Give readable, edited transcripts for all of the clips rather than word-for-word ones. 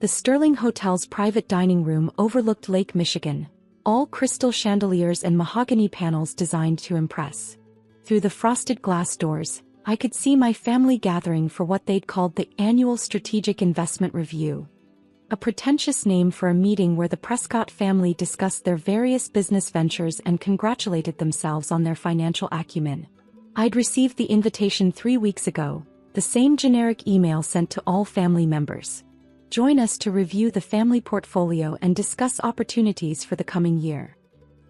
The Sterling Hotel's private dining room overlooked Lake Michigan, all crystal chandeliers and mahogany panels designed to impress. Through the frosted glass doors, I could see my family gathering for what they'd called the Annual Strategic Investment Review. A pretentious name for a meeting where the Prescott family discussed their various business ventures and congratulated themselves on their financial acumen. I'd received the invitation 3 weeks ago, the same generic email sent to all family members. Join us to review the family portfolio and discuss opportunities for the coming year.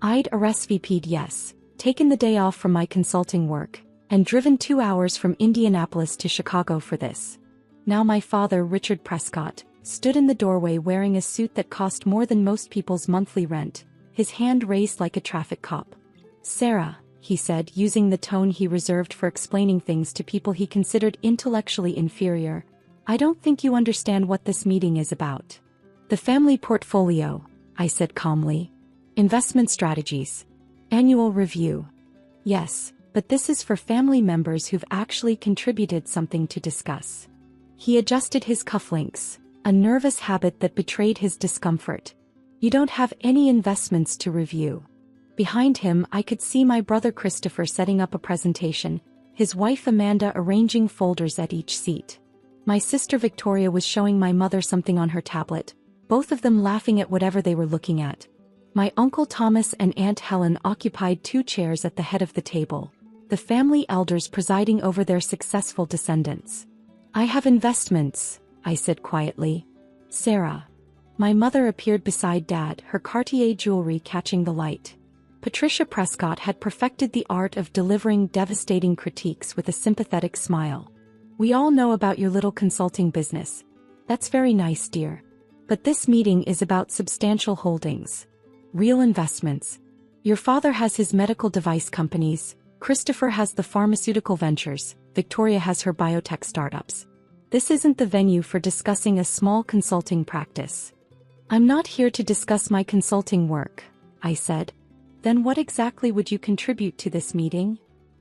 I'd RSVP'd yes, taken the day off from my consulting work, and driven 2 hours from Indianapolis to Chicago for this. Now my father, Richard Prescott, stood in the doorway wearing a suit that cost more than most people's monthly rent, his hand raised like a traffic cop. "Sarah," he said, using the tone he reserved for explaining things to people he considered intellectually inferior, "I don't think you understand what this meeting is about." "The family portfolio," I said calmly. "Investment strategies. Annual review." "Yes, but this is for family members who've actually contributed something to discuss." He adjusted his cufflinks, a nervous habit that betrayed his discomfort. "You don't have any investments to review." Behind him, I could see my brother Christopher setting up a presentation, his wife Amanda arranging folders at each seat. My sister Victoria was showing my mother something on her tablet, both of them laughing at whatever they were looking at. My Uncle Thomas and Aunt Helen occupied 2 chairs at the head of the table, the family elders presiding over their successful descendants. "I have investments," I said quietly. "Sarah." My mother appeared beside Dad, her Cartier jewelry catching the light. Patricia Prescott had perfected the art of delivering devastating critiques with a sympathetic smile. "We all know about your little consulting business. That's very nice, dear. But this meeting is about substantial holdings. Real investments. Your father has his medical device companies, Christopher has the pharmaceutical ventures, Victoria has her biotech startups. This isn't the venue for discussing a small consulting practice." "I'm not here to discuss my consulting work," I said. "Then what exactly would you contribute to this meeting?"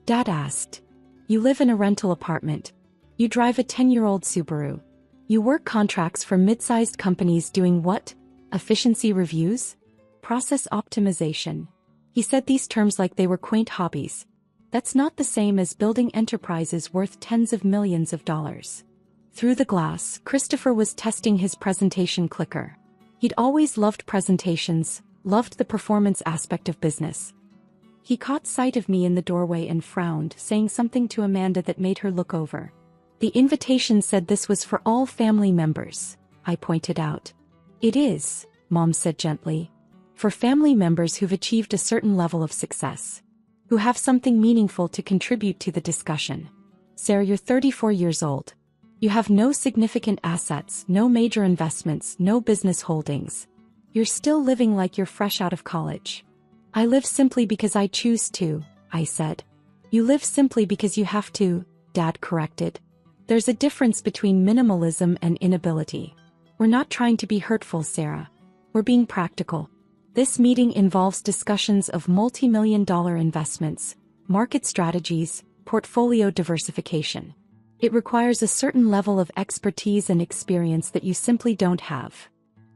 Dad asked. "You live in a rental apartment. You drive a 10-year-old Subaru. You work contracts for mid-sized companies doing what? Efficiency reviews? Process optimization." He said these terms like they were quaint hobbies. "That's not the same as building enterprises worth tens of millions of dollars." Through the glass, Christopher was testing his presentation clicker. He'd always loved presentations, loved the performance aspect of business. He caught sight of me in the doorway and frowned, saying something to Amanda that made her look over. "The invitation said this was for all family members," I pointed out. "It is," Mom said gently. "For family members who've achieved a certain level of success. Who have something meaningful to contribute to the discussion. Sarah, you're 34 years old. You have no significant assets, no major investments, no business holdings. You're still living like you're fresh out of college." "I live simply because I choose to," I said. "You live simply because you have to," Dad corrected. "There's a difference between minimalism and inability. We're not trying to be hurtful, Sarah. We're being practical. This meeting involves discussions of multi-million-dollar investments, market strategies, portfolio diversification. It requires a certain level of expertise and experience that you simply don't have."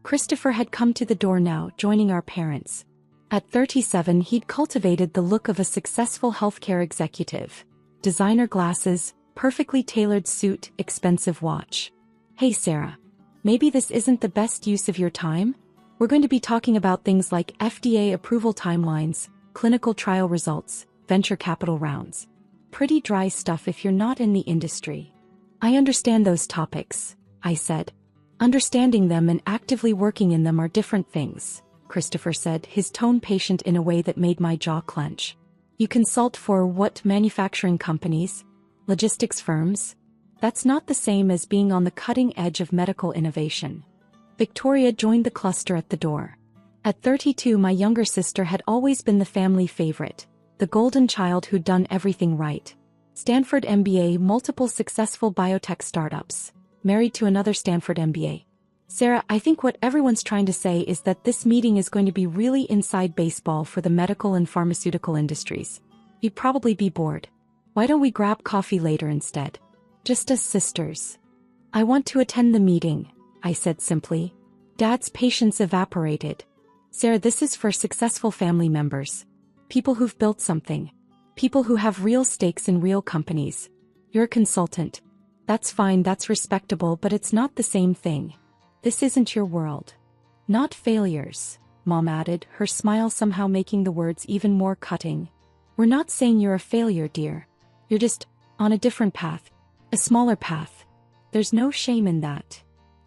Christopher had come to the door now, joining our parents. At 37, he'd cultivated the look of a successful healthcare executive. Designer glasses, perfectly tailored suit, expensive watch. "Hey Sarah. Maybe this isn't the best use of your time? We're going to be talking about things like FDA approval timelines, clinical trial results, venture capital rounds. Pretty dry stuff if you're not in the industry." "I understand those topics," I said. "Understanding them and actively working in them are different things," Christopher said, his tone patient in a way that made my jaw clench. "You consult for what, manufacturing companies? Logistics firms? That's not the same as being on the cutting edge of medical innovation." Victoria joined the cluster at the door. At 32, my younger sister had always been the family favorite, the golden child who'd done everything right. Stanford MBA, multiple successful biotech startups, married to another Stanford MBA. "Sarah, I think what everyone's trying to say is that this meeting is going to be really inside baseball for the medical and pharmaceutical industries. You'd probably be bored. Why don't we grab coffee later instead? Just as sisters." "I want to attend the meeting," I said simply. Dad's patience evaporated. Sarah, this is for successful family members. People who've built something. People who have real stakes in real companies. You're a consultant. That's fine, that's respectable, but it's not the same thing. This isn't your world. Not failures, Mom added, her smile somehow making the words even more cutting. We're not saying you're a failure, dear. You're just on a different path. A smaller path. There's no shame in that.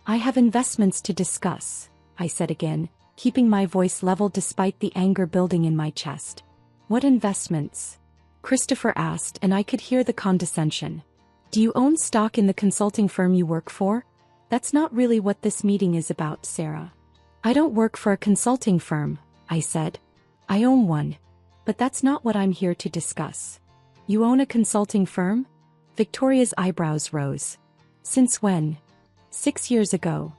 I have investments to discuss, I said again, keeping my voice level despite the anger building in my chest. What investments? Christopher asked, and I could hear the condescension. Do you own stock in the consulting firm you work for? That's not really what this meeting is about, Sarah. I don't work for a consulting firm, I said. I own one. But that's not what I'm here to discuss. You own a consulting firm? Victoria's eyebrows rose. Since when? 6 years ago.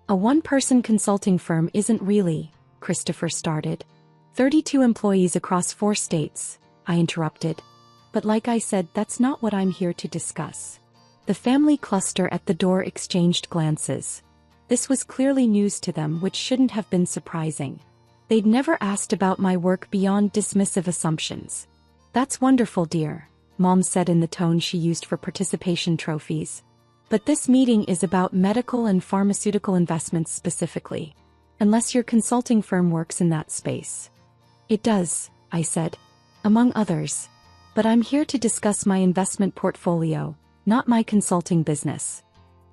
A one-person consulting firm isn't really, Christopher started. 32 employees across 4 states, I interrupted. But like I said, that's not what I'm here to discuss. The family cluster at the door exchanged glances. This was clearly news to them, which shouldn't have been surprising. They'd never asked about my work beyond dismissive assumptions. That's wonderful, dear, Mom said in the tone she used for participation trophies. But this meeting is about medical and pharmaceutical investments specifically. Unless your consulting firm works in that space. It does, I said. Among others. But I'm here to discuss my investment portfolio, not my consulting business.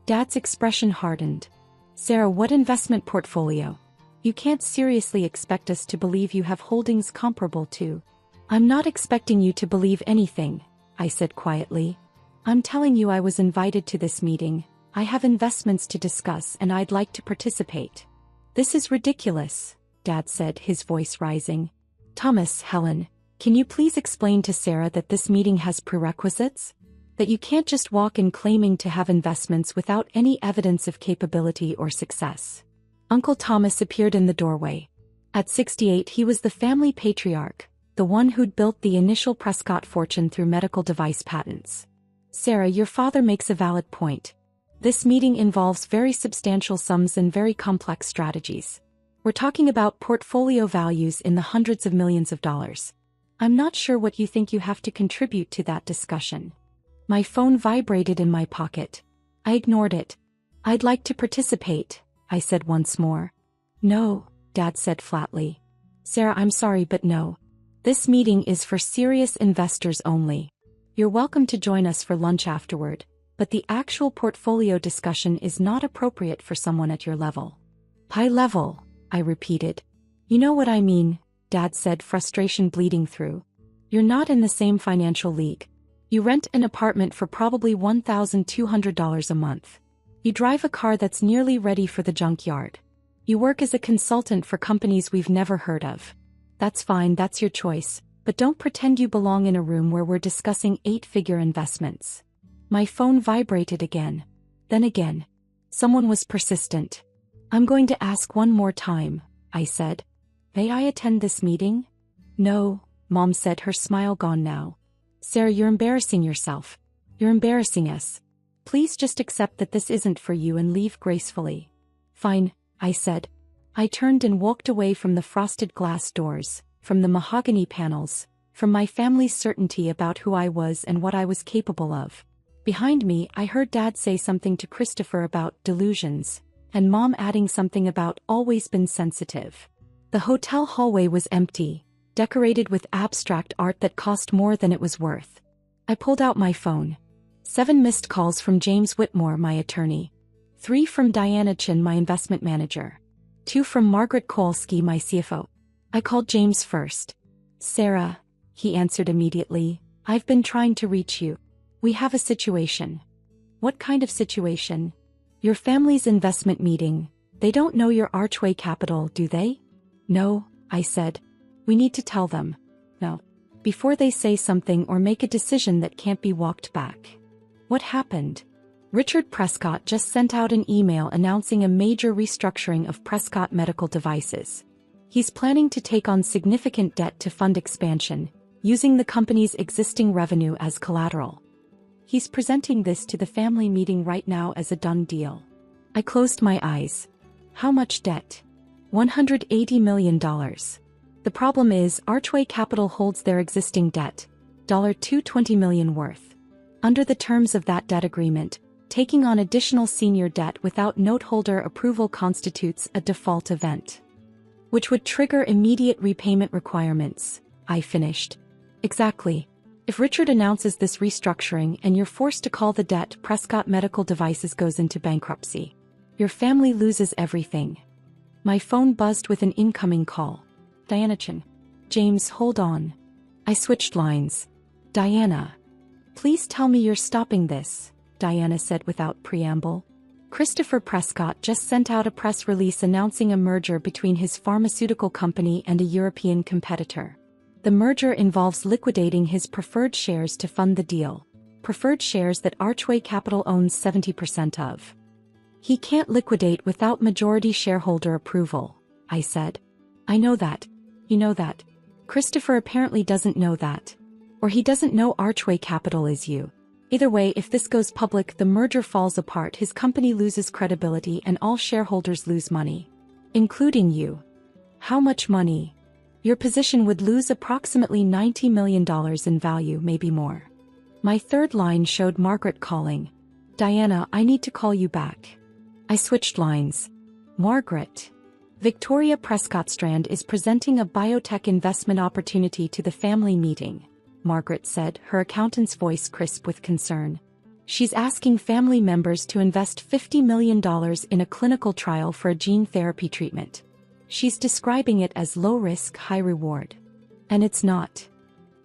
Dad's expression hardened. Sarah, what investment portfolio? You can't seriously expect us to believe you have holdings comparable to. I'm not expecting you to believe anything, I said quietly. I'm telling you I was invited to this meeting. I have investments to discuss and I'd like to participate. This is ridiculous, Dad said, his voice rising. Thomas, Helen, can you please explain to Sarah that this meeting has prerequisites? That you can't just walk in claiming to have investments without any evidence of capability or success. Uncle Thomas appeared in the doorway. At 68 he was the family patriarch, the one who'd built the initial Prescott fortune through medical device patents. Sarah, your father makes a valid point. This meeting involves very substantial sums and very complex strategies. We're talking about portfolio values in the hundreds of millions of dollars. I'm not sure what you think you have to contribute to that discussion. My phone vibrated in my pocket. I ignored it. I'd like to participate, I said once more. No, Dad said flatly. Sarah, I'm sorry, but no. This meeting is for serious investors only. You're welcome to join us for lunch afterward, but the actual portfolio discussion is not appropriate for someone at your level. High level, I repeated. You know what I mean, Dad said, frustration bleeding through. You're not in the same financial league. You rent an apartment for probably $1,200 a month. You drive a car that's nearly ready for the junkyard. You work as a consultant for companies we've never heard of. That's fine, that's your choice, but don't pretend you belong in a room where we're discussing 8-figure investments. My phone vibrated again. Then again. Someone was persistent. I'm going to ask one more time, I said. May I attend this meeting? No, Mom said, her smile gone now. Sarah, you're embarrassing yourself. You're embarrassing us. Please just accept that this isn't for you and leave gracefully. Fine, I said. I turned and walked away from the frosted glass doors, from the mahogany panels, from my family's certainty about who I was and what I was capable of. Behind me, I heard Dad say something to Christopher about delusions, and Mom adding something about always been sensitive. The hotel hallway was empty, decorated with abstract art that cost more than it was worth. I pulled out my phone. 7 missed calls from James Whitmore, my attorney. 3 from Diana Chin, my investment manager. 2 from Margaret Kolsky, my CFO. I called James first. Sarah, he answered immediately, I've been trying to reach you. We have a situation. What kind of situation? Your family's investment meeting. They don't know your Archway Capital, do they? No, I said. We need to tell them. No. Before they say something or make a decision that can't be walked back. What happened? Richard Prescott just sent out an email announcing a major restructuring of Prescott Medical Devices. He's planning to take on significant debt to fund expansion, using the company's existing revenue as collateral. He's presenting this to the family meeting right now as a done deal. I closed my eyes. How much debt? $180 million. The problem is, Archway Capital holds their existing debt, $220 million worth. Under the terms of that debt agreement, taking on additional senior debt without noteholder approval constitutes a default event, which would trigger immediate repayment requirements. I finished. Exactly. If Richard announces this restructuring and you're forced to call the debt, Prescott Medical Devices goes into bankruptcy. Your family loses everything. My phone buzzed with an incoming call. Diana Chin. James, hold on. I switched lines. Diana. Please tell me you're stopping this, Diana said without preamble. Christopher Prescott just sent out a press release announcing a merger between his pharmaceutical company and a European competitor. The merger involves liquidating his preferred shares to fund the deal, preferred shares that Archway Capital owns 70% of. He can't liquidate without majority shareholder approval, I said. I know that. You know that. Christopher apparently doesn't know that. Or he doesn't know Archway Capital is you. Either way, if this goes public, the merger falls apart, his company loses credibility, and all shareholders lose money. Including you. How much money? Your position would lose approximately $90 million in value, maybe more. My third line showed Margaret calling. Diana, I need to call you back. I switched lines. Margaret. Victoria Prescott Strand is presenting a biotech investment opportunity to the family meeting, Margaret said, her accountant's voice crisp with concern. She's asking family members to invest $50 million in a clinical trial for a gene therapy treatment. She's describing it as low risk, high reward. And it's not.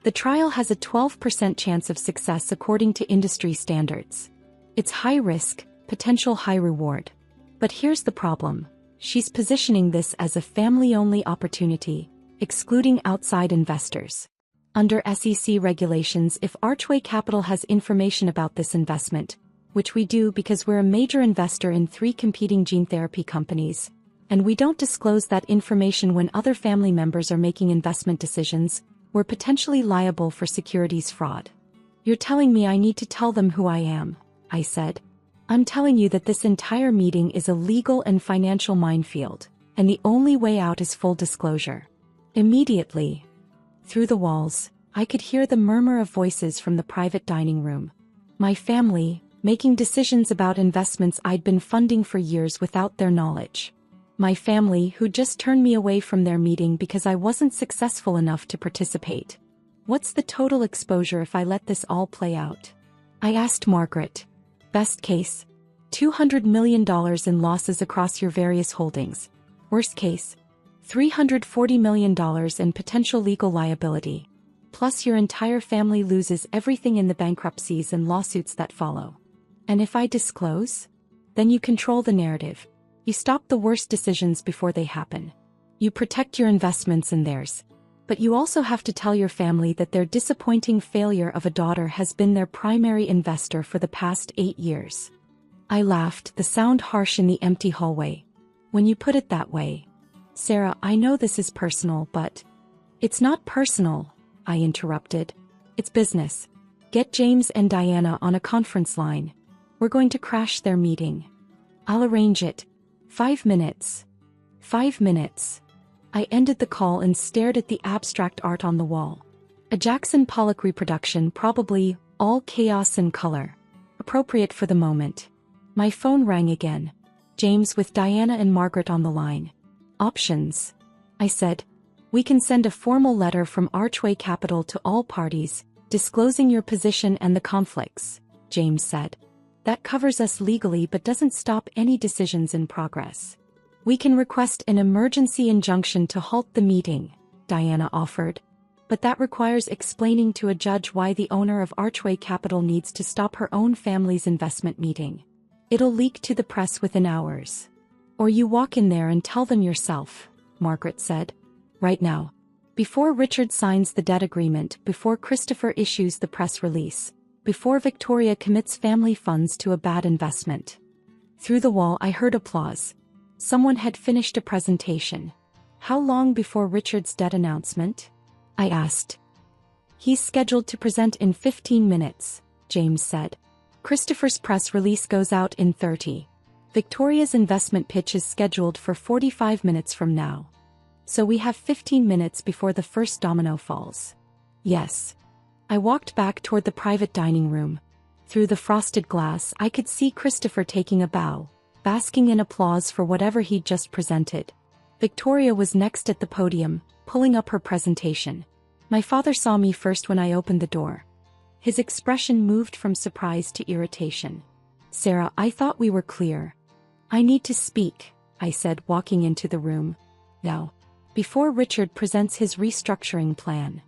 The trial has a 12% chance of success according to industry standards. It's high risk, potential high reward. But here's the problem. She's positioning this as a family-only opportunity, excluding outside investors. Under SEC regulations, if Archway Capital has information about this investment, which we do because we're a major investor in 3 competing gene therapy companies, and we don't disclose that information when other family members are making investment decisions, we're potentially liable for securities fraud. You're telling me I need to tell them who I am, I said. I'm telling you that this entire meeting is a legal and financial minefield, and the only way out is full disclosure. Immediately, through the walls, I could hear the murmur of voices from the private dining room. My family, making decisions about investments I'd been funding for years without their knowledge. My family who just turned me away from their meeting because I wasn't successful enough to participate. What's the total exposure if I let this all play out? I asked Margaret. Best case, $200 million in losses across your various holdings. Worst case, $340 million in potential legal liability. Plus your entire family loses everything in the bankruptcies and lawsuits that follow. And if I disclose? Then you control the narrative. You stop the worst decisions before they happen. You protect your investments and theirs. But you also have to tell your family that their disappointing failure of a daughter has been their primary investor for the past 8 years. I laughed, the sound harsh in the empty hallway. When you put it that way. Sarah, I know this is personal, but... It's not personal, I interrupted. It's business. Get James and Diana on a conference line. We're going to crash their meeting. I'll arrange it. 5 minutes. 5 minutes. I ended the call and stared at the abstract art on the wall. A Jackson Pollock reproduction, probably, all chaos and color. Appropriate for the moment. My phone rang again. James with Diana and Margaret on the line. Options. I said. We can send a formal letter from Archway Capital to all parties, disclosing your position and the conflicts, James said. That covers us legally but doesn't stop any decisions in progress. We can request an emergency injunction to halt the meeting, Diana offered. But that requires explaining to a judge why the owner of Archway Capital needs to stop her own family's investment meeting. It'll leak to the press within hours. Or you walk in there and tell them yourself, Margaret said. Right now. Before Richard signs the debt agreement, before Christopher issues the press release, before Victoria commits family funds to a bad investment. Through the wall I heard applause. Someone had finished a presentation. How long before Richard's debt announcement? I asked. He's scheduled to present in 15 minutes, James said. Christopher's press release goes out in 30. Victoria's investment pitch is scheduled for 45 minutes from now. So we have 15 minutes before the first domino falls. Yes. I walked back toward the private dining room. Through the frosted glass, I could see Christopher taking a bow, basking in applause for whatever he'd just presented. Victoria was next at the podium, pulling up her presentation. My father saw me first when I opened the door. His expression moved from surprise to irritation. "Sarah, I thought we were clear." "I need to speak," I said, walking into the room. "No. Before Richard presents his restructuring plan."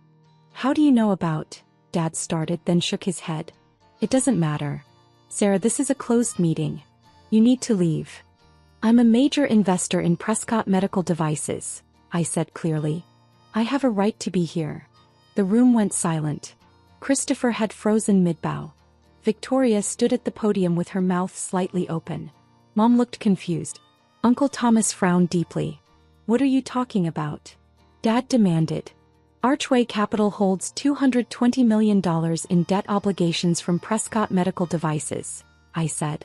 "How do you know about?" Dad started, then shook his head. "It doesn't matter. Sarah, this is a closed meeting. You need to leave." "I'm a major investor in Prescott Medical Devices," I said clearly. "I have a right to be here." The room went silent. Christopher had frozen mid-bow. Victoria stood at the podium with her mouth slightly open. Mom looked confused. Uncle Thomas frowned deeply. "What are you talking about?" Dad demanded. "Archway Capital holds $220 million in debt obligations from Prescott Medical Devices," I said.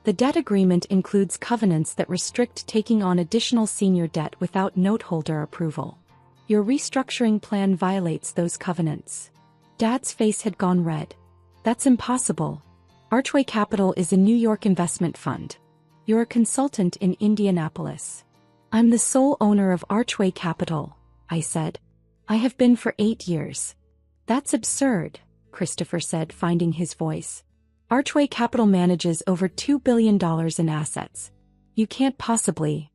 "The debt agreement includes covenants that restrict taking on additional senior debt without noteholder approval. Your restructuring plan violates those covenants." Dad's face had gone red. "That's impossible. Archway Capital is a New York investment fund. You're a consultant in Indianapolis." "I'm the sole owner of Archway Capital," I said. "I have been for 8 years." "That's absurd," Christopher said, finding his voice. "Archway Capital manages over $2 billion in assets. You can't possibly."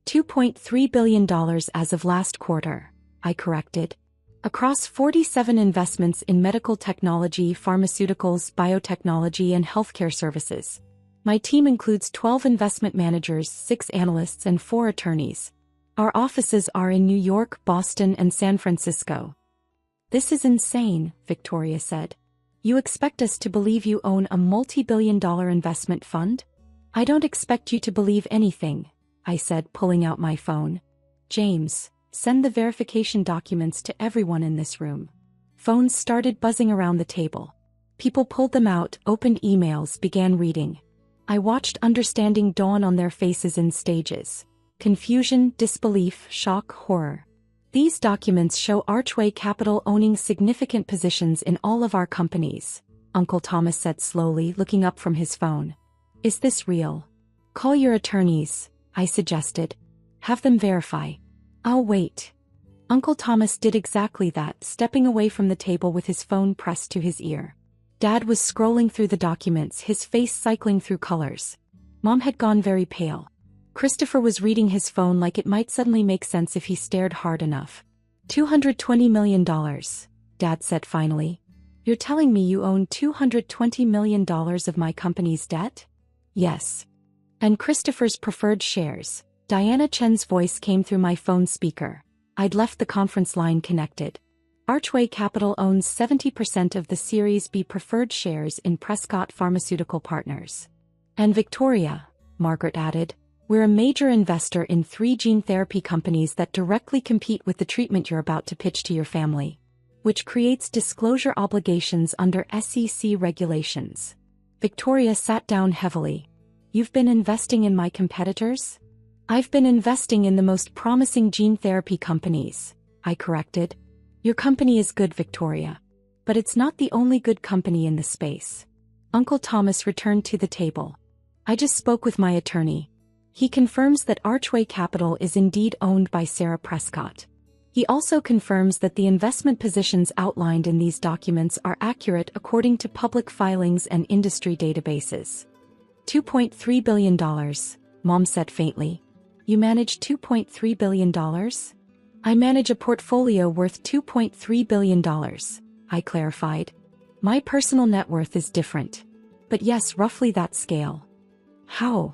$2.3 billion as of last quarter, I corrected. "Across 47 investments in medical technology, pharmaceuticals, biotechnology, and healthcare services. My team includes 12 investment managers, 6 analysts, and 4 attorneys. Our offices are in New York, Boston, and San Francisco." "This is insane," Victoria said. "You expect us to believe you own a multi-billion-dollar investment fund?" "I don't expect you to believe anything," I said, pulling out my phone. "James, send the verification documents to everyone in this room." Phones started buzzing around the table. People pulled them out, opened emails, began reading. I watched understanding dawn on their faces in stages. Confusion, disbelief, shock, horror. "These documents show Archway Capital owning significant positions in all of our companies," Uncle Thomas said slowly, looking up from his phone. "Is this real?" "Call your attorneys," I suggested. "Have them verify." "I'll wait." Uncle Thomas did exactly that, stepping away from the table with his phone pressed to his ear. Dad was scrolling through the documents, his face cycling through colors. Mom had gone very pale. Christopher was reading his phone like it might suddenly make sense if he stared hard enough. $220 million, Dad said finally. "You're telling me you own $220 million of my company's debt?" "Yes." "And Christopher's preferred shares." Diana Chen's voice came through my phone speaker. I'd left the conference line connected. "Archway Capital owns 70% of the Series B preferred shares in Prescott Pharmaceutical Partners." "And Victoria," Margaret added, "we're a major investor in 3 gene therapy companies that directly compete with the treatment you're about to pitch to your family, which creates disclosure obligations under SEC regulations." Victoria sat down heavily. "You've been investing in my competitors?" "I've been investing in the most promising gene therapy companies," I corrected. "Your company is good, Victoria. But it's not the only good company in the space." Uncle Thomas returned to the table. "I just spoke with my attorney. He confirms that Archway Capital is indeed owned by Sarah Prescott. He also confirms that the investment positions outlined in these documents are accurate according to public filings and industry databases." $2.3 billion, Mom said faintly. "You manage $2.3 billion? "I manage a portfolio worth $2.3 billion, I clarified. "My personal net worth is different. But yes, roughly that scale." "How?"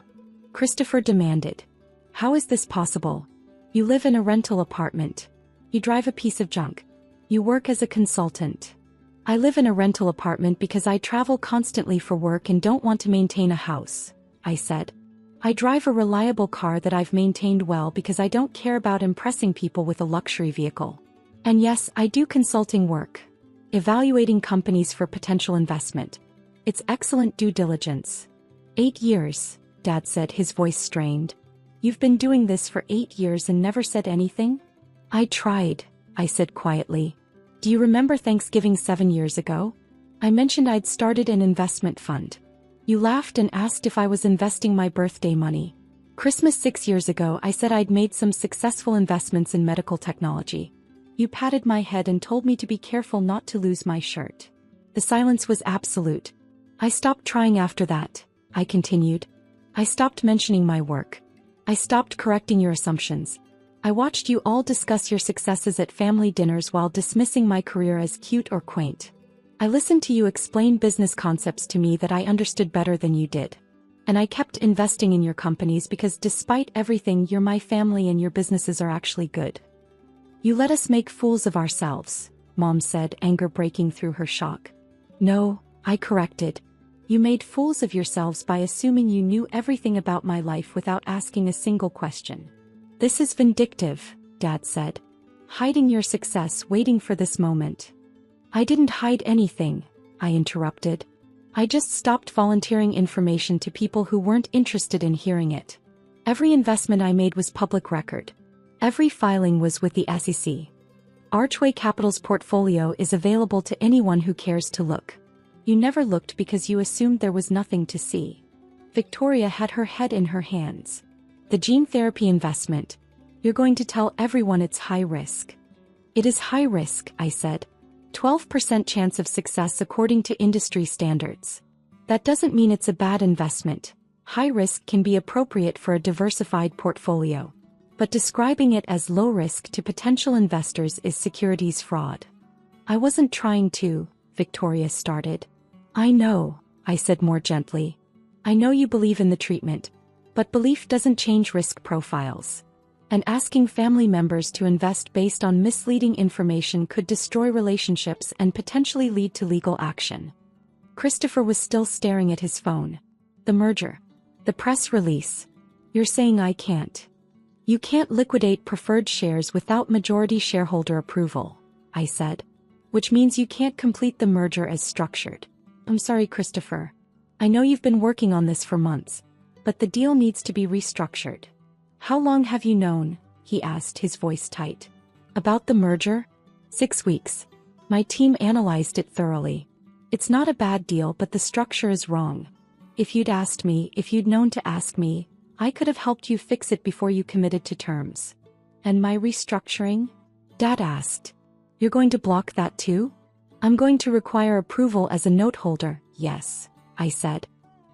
Christopher demanded. "How is this possible? You live in a rental apartment. You drive a piece of junk. You work as a consultant." "I live in a rental apartment because I travel constantly for work and don't want to maintain a house," I said. "I drive a reliable car that I've maintained well because I don't care about impressing people with a luxury vehicle. And yes, I do consulting work. Evaluating companies for potential investment. It's excellent due diligence." 8 years," Dad said, his voice strained. You've been doing this for 8 years and never said anything? I tried, I said quietly. Do you remember Thanksgiving 7 years ago? I mentioned I'd started an investment fund. You laughed and asked if I was investing my birthday money. Christmas 6 years ago, I said I'd made some successful investments in medical technology. You patted my head and told me to be careful not to lose my shirt. The silence was absolute. I stopped trying after that, I continued. I stopped mentioning my work. I stopped correcting your assumptions. I watched you all discuss your successes at family dinners while dismissing my career as cute or quaint. I listened to you explain business concepts to me that I understood better than you did. And I kept investing in your companies because despite everything, you're my family and your businesses are actually good. You let us make fools of ourselves, Mom said, anger breaking through her shock. No, I corrected. You made fools of yourselves by assuming you knew everything about my life without asking a single question. This is vindictive, Dad said. Hiding your success, waiting for this moment. I didn't hide anything, I interrupted. I just stopped volunteering information to people who weren't interested in hearing it. Every investment I made was public record. Every filing was with the SEC. Archway Capital's portfolio is available to anyone who cares to look. You never looked because you assumed there was nothing to see. Victoria had her head in her hands. The gene therapy investment. You're going to tell everyone it's high risk. It is high risk, I said. 12% chance of success according to industry standards. That doesn't mean it's a bad investment. High risk can be appropriate for a diversified portfolio. But describing it as low risk to potential investors is securities fraud. I wasn't trying to, Victoria started. I know, I said more gently. I know you believe in the treatment, but belief doesn't change risk profiles. And asking family members to invest based on misleading information could destroy relationships and potentially lead to legal action. Christopher was still staring at his phone. The merger. The press release. You're saying I can't. You can't liquidate preferred shares without majority shareholder approval, I said. Which means you can't complete the merger as structured. I'm sorry, Christopher. I know you've been working on this for months, but the deal needs to be restructured. How long have you known? He asked, his voice tight. About the merger? 6 weeks. My team analyzed it thoroughly. It's not a bad deal, but the structure is wrong. If you'd known to ask me, I could have helped you fix it before you committed to terms. And my restructuring? Dad asked. You're going to block that too? I'm going to require approval as a note holder, yes, I said.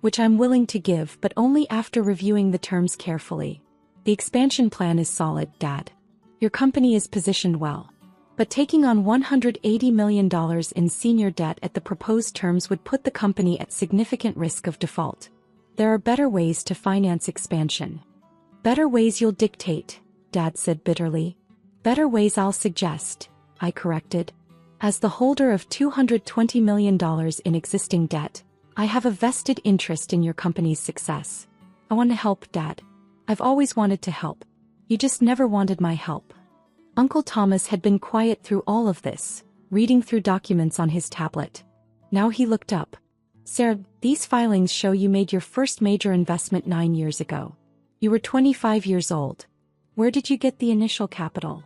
Which I'm willing to give, but only after reviewing the terms carefully. The expansion plan is solid, Dad. Your company is positioned well. But taking on $180 million in senior debt at the proposed terms would put the company at significant risk of default. There are better ways to finance expansion. Better ways you'll dictate, Dad said bitterly. Better ways I'll suggest, I corrected. As the holder of $220 million in existing debt, I have a vested interest in your company's success. I want to help, Dad. I've always wanted to help. You just never wanted my help. Uncle Thomas had been quiet through all of this, reading through documents on his tablet. Now he looked up. Sarah, these filings show you made your first major investment 9 years ago. You were 25 years old. Where did you get the initial capital?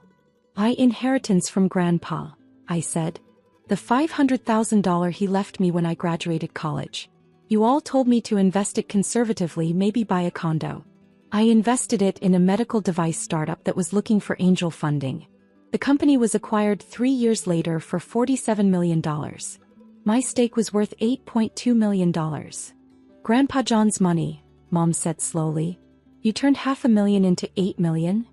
By inheritance from Grandpa, I said. The $500,000 he left me when I graduated college. You all told me to invest it conservatively, maybe buy a condo. I invested it in a medical device startup that was looking for angel funding. The company was acquired 3 years later for $47 million. My stake was worth $8.2 million. Grandpa John's money, Mom said slowly. You turned $500,000 into $8 million?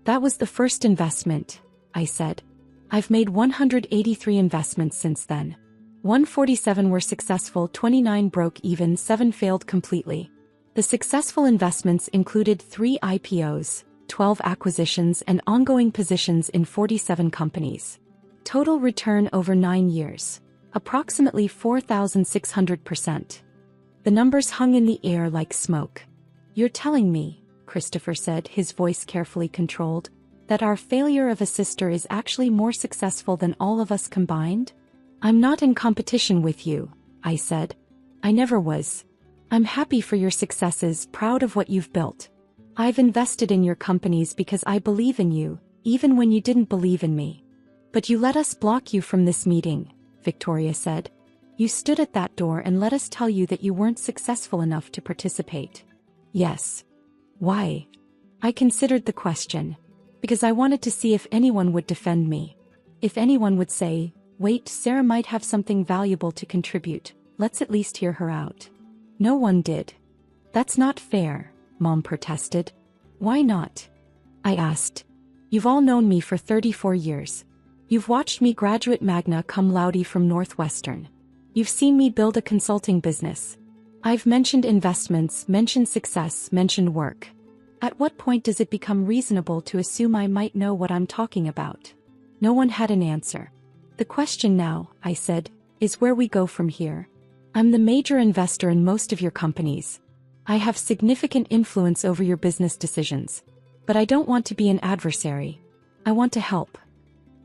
That was the first investment, I said. I've made 183 investments since then. 147 were successful, 29 broke even, 7 failed completely. The successful investments included 3 IPOs, 12 acquisitions and ongoing positions in 47 companies. Total return over 9 years. Approximately 4,600%. The numbers hung in the air like smoke. You're telling me, Christopher said, his voice carefully controlled, that our failure of a sister is actually more successful than all of us combined? I'm not in competition with you, I said. I never was. I'm happy for your successes, proud of what you've built. I've invested in your companies because I believe in you, even when you didn't believe in me. But you let us block you from this meeting, Victoria said. You stood at that door and let us tell you that you weren't successful enough to participate. Yes. Why? I considered the question. Because I wanted to see if anyone would defend me. If anyone would say, wait, Sarah might have something valuable to contribute, let's at least hear her out. No one did. That's not fair, Mom protested. Why not? I asked. You've all known me for 34 years. You've watched me graduate magna cum laude from Northwestern. You've seen me build a consulting business. I've mentioned investments, mentioned success, mentioned work. At what point does it become reasonable to assume I might know what I'm talking about? No one had an answer. The question now, I said, is where we go from here. I'm the major investor in most of your companies. I have significant influence over your business decisions. But I don't want to be an adversary. I want to help.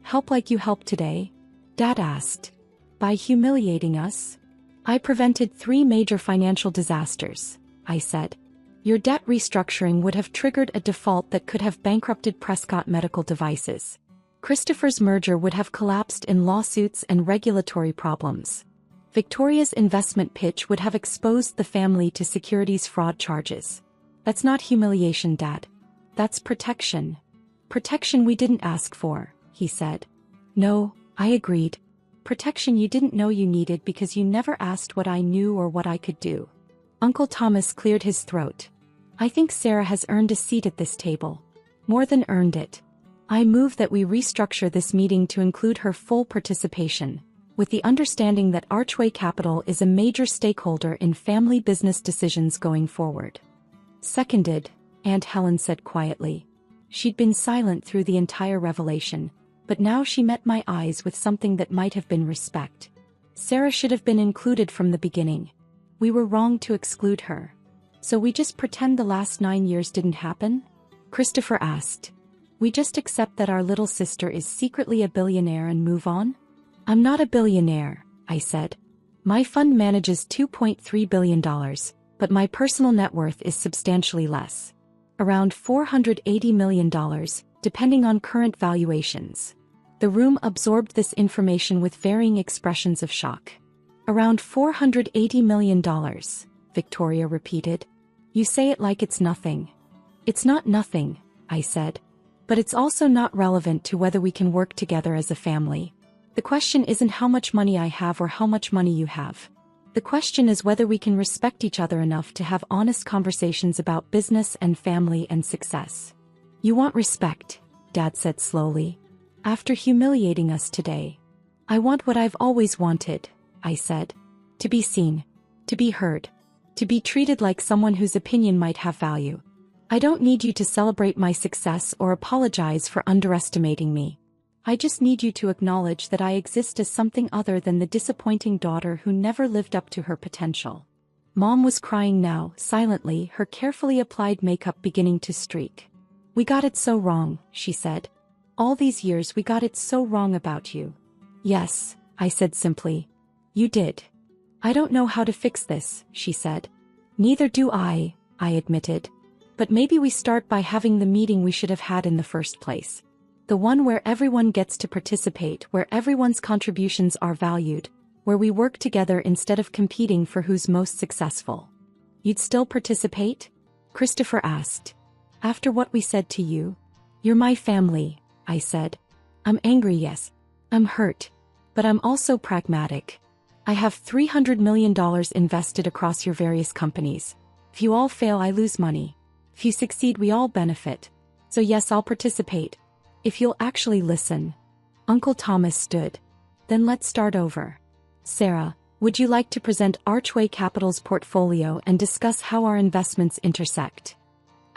Help like you helped today? Dad asked. By humiliating us? I prevented 3 major financial disasters, I said. Your debt restructuring would have triggered a default that could have bankrupted Prescott Medical Devices. Christopher's merger would have collapsed in lawsuits and regulatory problems. Victoria's investment pitch would have exposed the family to securities fraud charges. That's not humiliation, Dad. That's protection. Protection we didn't ask for, he said. No, I agreed. Protection you didn't know you needed because you never asked what I knew or what I could do. Uncle Thomas cleared his throat. I think Sarah has earned a seat at this table. More than earned it. I move that we restructure this meeting to include her full participation, with the understanding that Archway Capital is a major stakeholder in family business decisions going forward. Seconded, Aunt Helen said quietly. She'd been silent through the entire revelation, but now she met my eyes with something that might have been respect. Sarah should have been included from the beginning. We were wrong to exclude her. So we just pretend the last 9 years didn't happen? Christopher asked. We just accept that our little sister is secretly a billionaire and move on? I'm not a billionaire, I said. My fund manages $2.3 billion, but my personal net worth is substantially less. Around $480 million, depending on current valuations. The room absorbed this information with varying expressions of shock. Around $480 million, Victoria repeated. You say it like it's nothing. It's not nothing, I said. But it's also not relevant to whether we can work together as a family. The question isn't how much money I have or how much money you have. The question is whether we can respect each other enough to have honest conversations about business and family and success. You want respect, Dad said slowly. After humiliating us today. I want what I've always wanted, I said. To be seen. To be heard. To be treated like someone whose opinion might have value. I don't need you to celebrate my success or apologize for underestimating me. I just need you to acknowledge that I exist as something other than the disappointing daughter who never lived up to her potential. Mom was crying now, silently, her carefully applied makeup beginning to streak. We got it so wrong, she said. All these years we got it so wrong about you. Yes, I said simply. You did. I don't know how to fix this, she said. Neither do I admitted. But maybe we start by having the meeting we should have had in the first place. The one where everyone gets to participate, where everyone's contributions are valued, where we work together instead of competing for who's most successful. You'd still participate? Christopher asked. After what we said to you? You're my family, I said. I'm angry, yes. I'm hurt. But I'm also pragmatic. I have $300 million invested across your various companies. If you all fail, I lose money. If you succeed, we all benefit. So yes, I'll participate. If you'll actually listen. Uncle Thomas stood. Then let's start over. Sarah, would you like to present Archway Capital's portfolio and discuss how our investments intersect?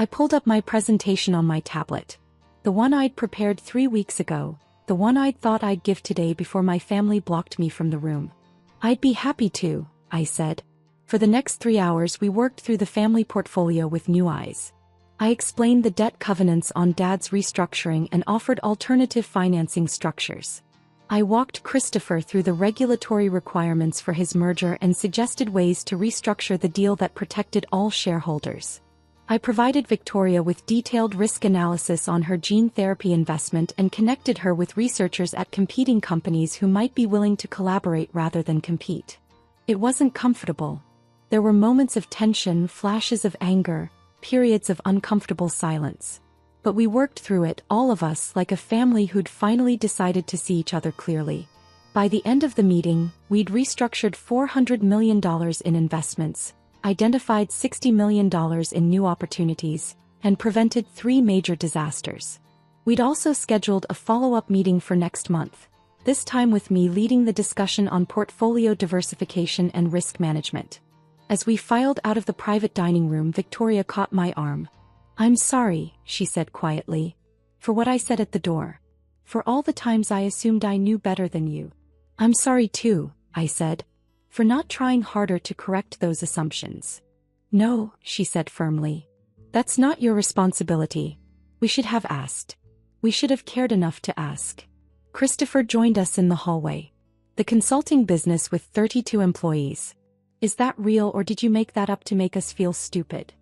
I pulled up my presentation on my tablet. The one I'd prepared 3 weeks ago, the one I'd thought I'd give today before my family blocked me from the room. I'd be happy to, I said. For the next 3 hours we worked through the family portfolio with new eyes. I explained the debt covenants on Dad's restructuring and offered alternative financing structures. I walked Christopher through the regulatory requirements for his merger and suggested ways to restructure the deal that protected all shareholders. I provided Victoria with detailed risk analysis on her gene therapy investment and connected her with researchers at competing companies who might be willing to collaborate rather than compete. It wasn't comfortable. There were moments of tension, flashes of anger, periods of uncomfortable silence. But we worked through it, all of us, like a family who'd finally decided to see each other clearly. By the end of the meeting, we'd restructured $400 million in investments, identified $60 million in new opportunities, and prevented 3 major disasters. We'd also scheduled a follow-up meeting for next month, this time with me leading the discussion on portfolio diversification and risk management. As we filed out of the private dining room, Victoria caught my arm. "I'm sorry," she said quietly, "for what I said at the door. For all the times I assumed I knew better than you." "I'm sorry too," I said, "for not trying harder to correct those assumptions." "No," she said firmly. "That's not your responsibility. We should have asked. We should have cared enough to ask." Christopher joined us in the hallway. "The consulting business with 32 employees. Is that real, or did you make that up to make us feel stupid?"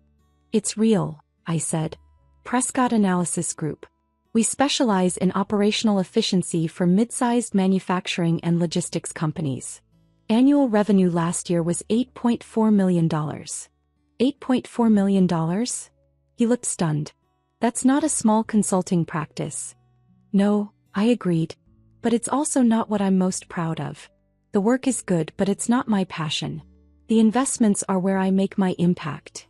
"It's real," I said. "Prescott Analysis Group. We specialize in operational efficiency for mid-sized manufacturing and logistics companies. Annual revenue last year was $8.4 million. $8.4 million? He looked stunned. "That's not a small consulting practice." "No," I agreed. "But it's also not what I'm most proud of. The work is good, but it's not my passion. The investments are where I make my impact."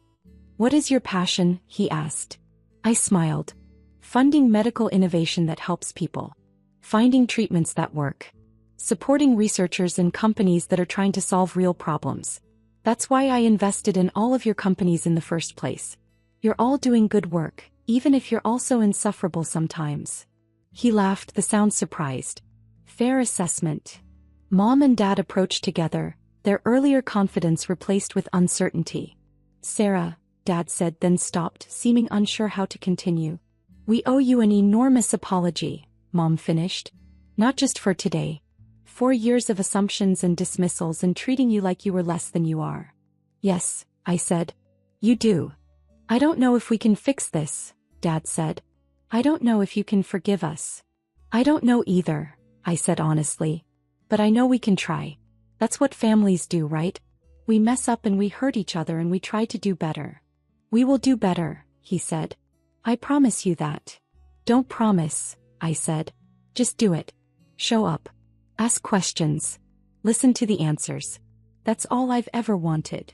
"What is your passion?" he asked. I smiled. "Funding medical innovation that helps people. Finding treatments that work. Supporting researchers and companies that are trying to solve real problems. That's why I invested in all of your companies in the first place. You're all doing good work, even if you're also insufferable sometimes." He laughed, the sound surprised. "Fair assessment." Mom and Dad approached together, their earlier confidence replaced with uncertainty. "Sarah," Dad said, then stopped, seeming unsure how to continue. "We owe you an enormous apology," Mom finished. "Not just for today. 4 years of assumptions and dismissals and treating you like you were less than you are." "Yes," I said. "You do." "I don't know if we can fix this," Dad said. "I don't know if you can forgive us." "I don't know either," I said honestly. "But I know we can try. That's what families do, right? We mess up and we hurt each other and we try to do better." "We will do better," he said. "I promise you that." "Don't promise," I said. "Just do it. Show up. Ask questions. Listen to the answers. That's all I've ever wanted."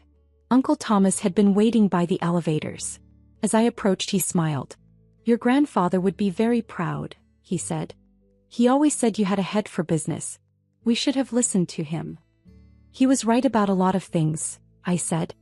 Uncle Thomas had been waiting by the elevators. As I approached, he smiled. "Your grandfather would be very proud," he said. "He always said you had a head for business. We should have listened to him." "He was right about a lot of things," I said.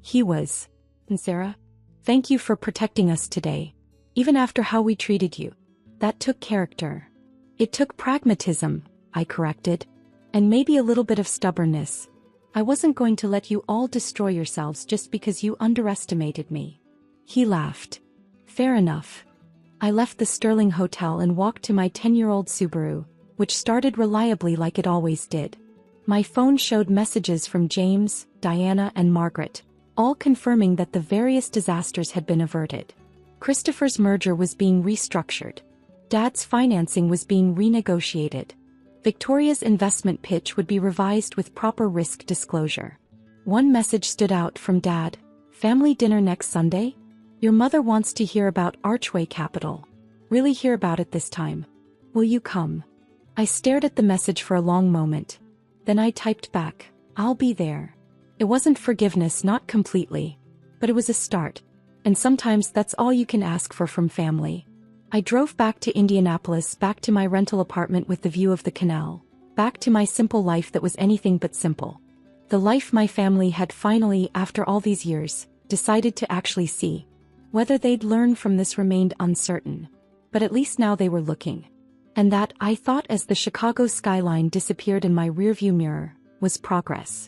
"He was. And Sarah, thank you for protecting us today. Even after how we treated you. That took character." "It took pragmatism," I corrected. "And maybe a little bit of stubbornness. I wasn't going to let you all destroy yourselves just because you underestimated me." He laughed. "Fair enough." I left the Sterling Hotel and walked to my 10-year-old Subaru, which started reliably like it always did. My phone showed messages from James, Diana, and Margaret, all confirming that the various disasters had been averted. Christopher's merger was being restructured. Dad's financing was being renegotiated. Victoria's investment pitch would be revised with proper risk disclosure. One message stood out from Dad. "Family dinner next Sunday? Your mother wants to hear about Archway Capital. Really hear about it this time. Will you come?" I stared at the message for a long moment. Then I typed back, "I'll be there." It wasn't forgiveness, not completely. But it was a start. And sometimes that's all you can ask for from family. I drove back to Indianapolis, back to my rental apartment with the view of the canal, back to my simple life that was anything but simple. The life my family had finally, after all these years, decided to actually see. Whether they'd learn from this remained uncertain. But at least now they were looking. And that, I thought as the Chicago skyline disappeared in my rearview mirror, was progress.